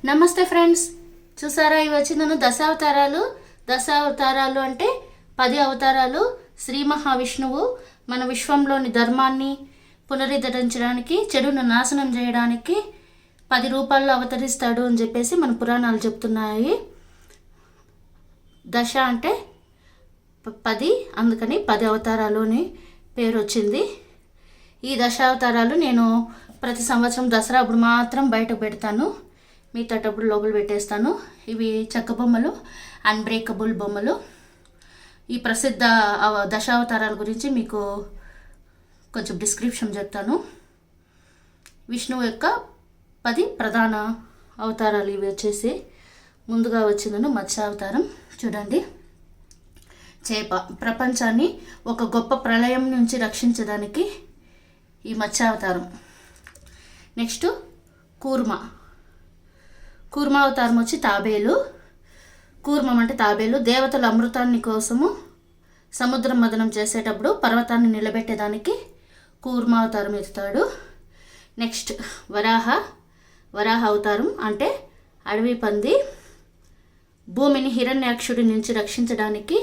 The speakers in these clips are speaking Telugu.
నమస్తే ఫ్రెండ్స్, చూసారా ఇవి వచ్చిందను దశావతారాలు అంటే 10 అవతారాలు. శ్రీ మహావిష్ణువు మన విశ్వంలోని ధర్మాన్ని పునరుద్ధరించడానికి, చెడును నాశనం చేయడానికి 10 రూపాల్లో అవతరిస్తాడు అని చెప్పేసి మన పురాణాలు చెప్తున్నాయి. దశ అంటే 10, అందుకని 10 అవతారాలు అని పేరు వచ్చింది. ఈ దశావతారాలు నేను ప్రతి సంవత్సరం దసరా అప్పుడు మాత్రం బయటకు పెడతాను, మిగతాటప్పుడు లోపల పెట్టేస్తాను. ఇవి చెక్క బొమ్మలు, అన్బ్రేకబుల్ బొమ్మలు. ఈ ప్రసిద్ధ దశావతారాల గురించి మీకు కొంచెం డిస్క్రిప్షన్ చెప్తాను. విష్ణువు యొక్క 10 ప్రధాన అవతారాలు ఇవి వచ్చేసి, ముందుగా వచ్చిందను మత్స్యావతారం. చూడండి, చేప. ప్రపంచాన్ని ఒక గొప్ప ప్రళయం నుంచి రక్షించడానికి ఈ మత్స్యావతారం. నెక్స్ట్ కూర్మావతారం వచ్చి తాబేలు. కూర్మం అంటే తాబేలు. దేవతల అమృతాన్ని కోసము సముద్రం మదనం చేసేటప్పుడు పర్వతాన్ని నిలబెట్టేదానికి కూర్మావతారం ఎత్తుతాడు. నెక్స్ట్ వరాహ అవతారం అంటే అడవి పంది. భూమిని హిరణ్యాక్షుడి నుంచి రక్షించడానికి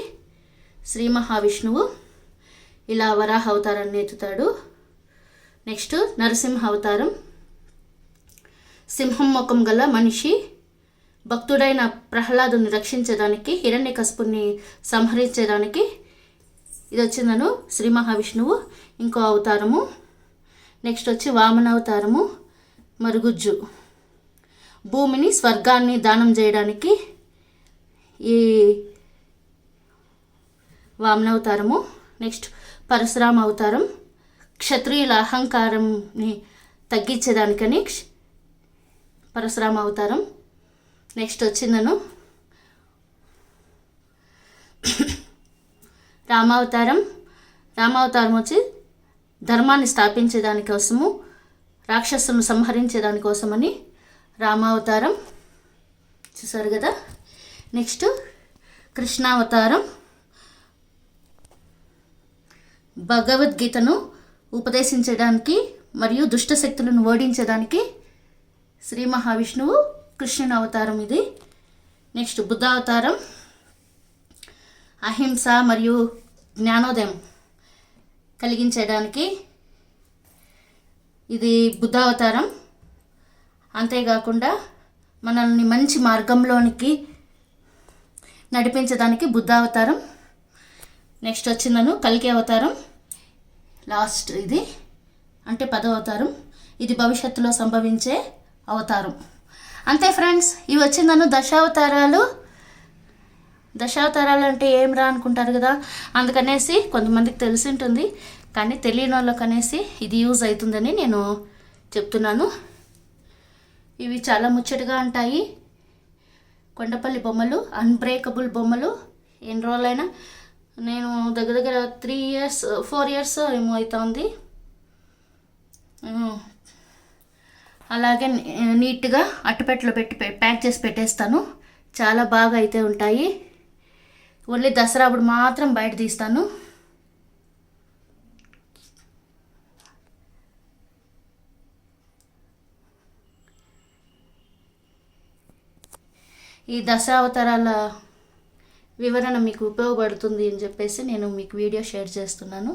శ్రీ మహావిష్ణువు ఇలా వరాహ అవతారాన్ని ఎత్తుతాడు. నెక్స్ట్ నరసింహ అవతారం. సింహం ముఖం గల మనిషి భక్తుడైన ప్రహ్లాదుని రక్షించడానికి, హిరణ్యకశిపుని సంహరించడానికి ఇది వచ్చిందను శ్రీ మహావిష్ణువు ఇంకో అవతారము. నెక్స్ట్ వచ్చి వామన అవతారము. మరుగుజ్జు. భూమిని స్వర్గాన్ని దానం చేయడానికి ఈ వామన అవతారము. నెక్స్ట్ పరశురామ అవతారం. క్షత్రియుల అహంకారంని తగ్గించేదానికని పరశురామ అవతారం. నెక్స్ట్ వచ్చిందను రామావతారం. రామావతారం వచ్చి ధర్మాన్ని స్థాపించేదానికోసము, రాక్షసులను సంహరించేదానికోసమని రామావతారం. చూసారు కదా. నెక్స్ట్ కృష్ణావతారం. భగవద్గీతను ఉపదేశించడానికి మరియు దుష్ట శక్తులను ఓడించడానికి శ్రీ మహావిష్ణువు కృష్ణుని అవతారం ఇది. నెక్స్ట్ బుద్ధావతారం. అహింస మరియు జ్ఞానోదయం కలిగించడానికి ఇది బుద్ధావతారం. అంతేకాకుండా మనల్ని మంచి మార్గంలోనికి నడిపించడానికి బుద్ధావతారం. నెక్స్ట్ వచ్చిందను కల్కి అవతారం. లాస్ట్ ఇది అంటే 10వ అవతారం. ఇది భవిష్యత్తులో సంభవించే అవతారం. అంతే ఫ్రెండ్స్, ఇవి వచ్చిందను దశావతారాలు అంటే ఏం రా అనుకుంటారు కదా, అందుకనేసి కొంతమందికి తెలిసి ఉంటుంది, కానీ తెలియని వాళ్ళకనేసి ఇది యూజ్ అవుతుందని నేను చెప్తున్నాను. ఇవి చాలా ముచ్చటగా ఉంటాయి. కొండపల్లి బొమ్మలు, అన్బ్రేకబుల్ బొమ్మలు. ఎన్ని రోజులైనా నేను దగ్గర 4 ఇయర్స్ ఏమో అవుతుంది. అలాగే నీట్గా అట్టపెట్టెలో పెట్టి ప్యాక్ చేసి పెట్టేస్తాను. చాలా బాగా అయితే ఉంటాయి. ఓన్లీ దసరా అప్పుడు మాత్రం బయట తీస్తాను. ఈ దశావతారాల వివరణ మీకు ఉపయోగపడుతుంది అని చెప్పేసి నేను మీకు వీడియో షేర్ చేస్తున్నాను.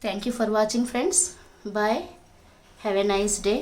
Thank you for watching friends. Bye. Have a nice day.